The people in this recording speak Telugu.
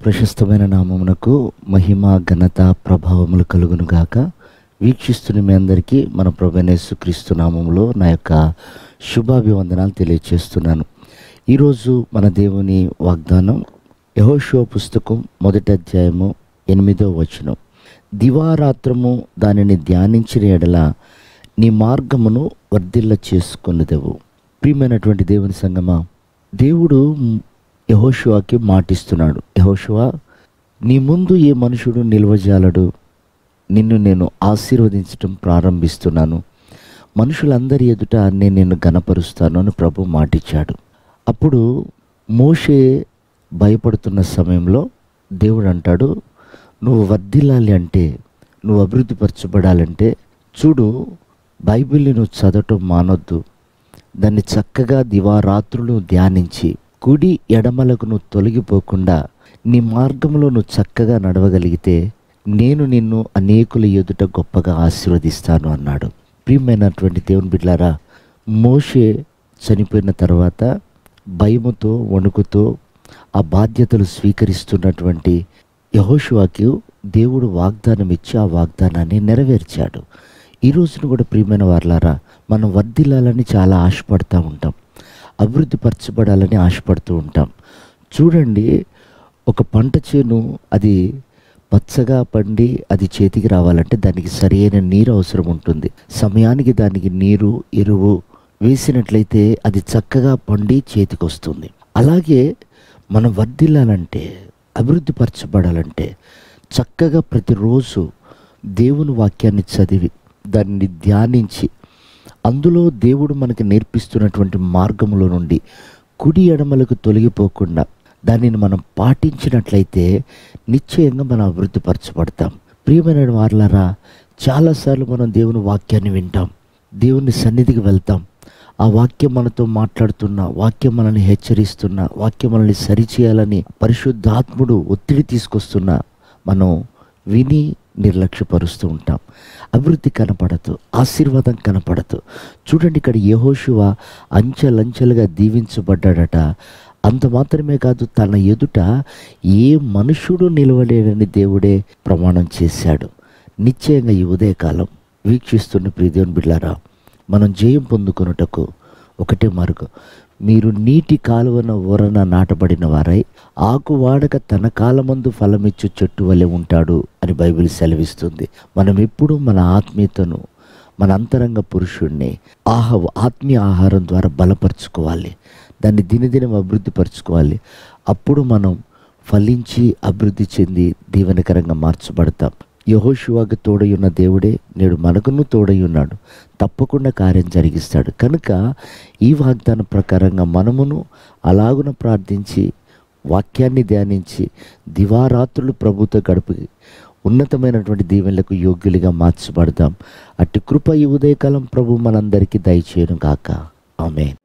ప్రశస్తమైన నామమునకు మహిమ ఘనత ప్రభావములు కలుగును గాక. వీక్షిస్తున్న మీ అందరికీ మన ప్రభువైన యేసుక్రీస్తు నామములో నా యొక్క శుభాభివందనాలు తెలియజేస్తున్నాను. ఈరోజు మన దేవుని వాగ్దానం యెహోషువ పుస్తకం 1వ అధ్యాయము 8వ వచనం. దివారాత్రము దానిని ధ్యానించిన ఎడల నీ మార్గమును వర్ధిల్ల చేసుకొనుదెవు. ప్రియమైనటువంటి దేవుని సంగమా, దేవుడు యెహోషువకి మాటిస్తున్నాడు. యెహోషువ, నీ ముందు ఏ మనుషుడు నిల్వజాలడు, నిన్ను నేను ఆశీర్వదించటం ప్రారంభిస్తున్నాను, మనుషులందరి ఎదుట నేను నిన్ను ఘనపరుస్తాను అని ప్రభు మాటిచ్చాడు. అప్పుడు మోషే భయపడుతున్న సమయంలో దేవుడు అంటాడు, నువ్వు వర్ధిల్లాలి అంటే, నువ్వు అభివృద్ధి పరచబడాలంటే చూడు, బైబిల్ని నువ్వు చదవటం మానొద్దు, దాన్ని చక్కగా దివారాత్రులు ధ్యానించి కుడి ఎడమలకు నువ్వు తొలగిపోకుండా నీ మార్గంలో నువ్వు చక్కగా నడవగలిగితే నేను నిన్ను అనేకుల ఎదుట గొప్పగా ఆశీర్వదిస్తాను అన్నాడు. ప్రియమైనటువంటి దేవుని బిడ్డలారా, మోషే చనిపోయిన తర్వాత భయముతో వణుకుతో ఆ బాధ్యతలు స్వీకరిస్తున్నటువంటి యెహోషువకి దేవుడు వాగ్దానం ఇచ్చి ఆ వాగ్దానాన్ని నెరవేర్చాడు. ఈ రోజున కూడా ప్రియమైన వారలారా, మనం వర్ధిల్లాలని చాలా ఆశపడుతూ ఉంటాం, అభివృద్ధి పరచబడాలని ఆశపడుతూ ఉంటాం. చూడండి, ఒక పంట చేను అది పచ్చగా పండి అది చేతికి రావాలంటే దానికి సరైన నీరు అవసరం ఉంటుంది. సమయానికి దానికి నీరు ఎరువు వేసినట్లయితే అది చక్కగా పండి చేతికి వస్తుంది. అలాగే మనం వర్ధిల్లాలంటే, అభివృద్ధి పరచబడాలంటే చక్కగా ప్రతిరోజు దేవుని వాక్యాన్ని చదివి దాన్ని ధ్యానించి అందులో దేవుడు మనకి నేర్పిస్తున్నటువంటి మార్గంలో నుండి కుడి ఎడమలకు తొలగిపోకుండా దానిని మనం పాటించినట్లయితే నిశ్చయంగా మనం అభివృద్ధి పరచబడతాం. ప్రియమైన వారలారా, చాలాసార్లు మనం దేవుని వాక్యాన్ని వింటాం, దేవుని సన్నిధికి వెళ్తాం, ఆ వాక్యం మనతో మాట్లాడుతున్నా, వాక్యం మనల్ని హెచ్చరిస్తున్నా, వాక్యం మనల్ని సరిచేయాలని పరిశుద్ధాత్ముడు ఒత్తిడి తీసుకొస్తున్నా మనం విని నిర్లక్ష్యపరుస్తూ ఉంటాం. అభివృద్ధి కనపడదు, ఆశీర్వాదం కనపడదు. చూడండి, ఇక్కడ యెహోషువ అంచెలంచెలుగా దీవించబడ్డాడట. అంత మాత్రమే కాదు, తన ఎదుట ఏ మనుషుడు నిలవలేడని దేవుడే ప్రమాణం చేశాడు. నిశ్చయంగా ఈ ఉదయకాలం వీక్షిస్తున్న ప్రియ దేవుని బిడ్డలారా, మనం జయం పొందుకొనుటకు ఒకటే మార్గం. మీరు నీటి కాలువన ఓరన నాటబడిన వారై ఆకు వాడక తన కాలమందు ఫలమిచ్చు చెట్టు వలె ఉంటాడు అని బైబిల్ సెలవిస్తుంది. మనం ఎప్పుడూ మన ఆత్మీయతను, మన అంతరంగ పురుషుణ్ణి ఆత్మీయ ఆహారం ద్వారా బలపరుచుకోవాలి, దాన్ని దినదినం అభివృద్ధి పరచుకోవాలి. అప్పుడు మనం ఫలించి అభివృద్ధి చెంది దీవెనకరంగా మార్చబడతాం. యెహోషువకు తోడై ఉన్న దేవుడే నేడు మనకును తోడై ఉన్నాడు, తప్పకుండా కార్యం జరిగిస్తాడు. కనుక ఈ వాగ్దానం ప్రకారంగా మనమును అలాగున ప్రార్థించి వాక్యాన్ని ధ్యానించి దివారాత్రులు ప్రభుతో గడిపి ఉన్నతమైనటువంటి దీవెనలకు యోగ్యులుగా మార్చబడదాం. అట్టి కృప ఈ ఉదయకాలం ప్రభు మనందరికీ దయచేయును గాక. ఆమేన్.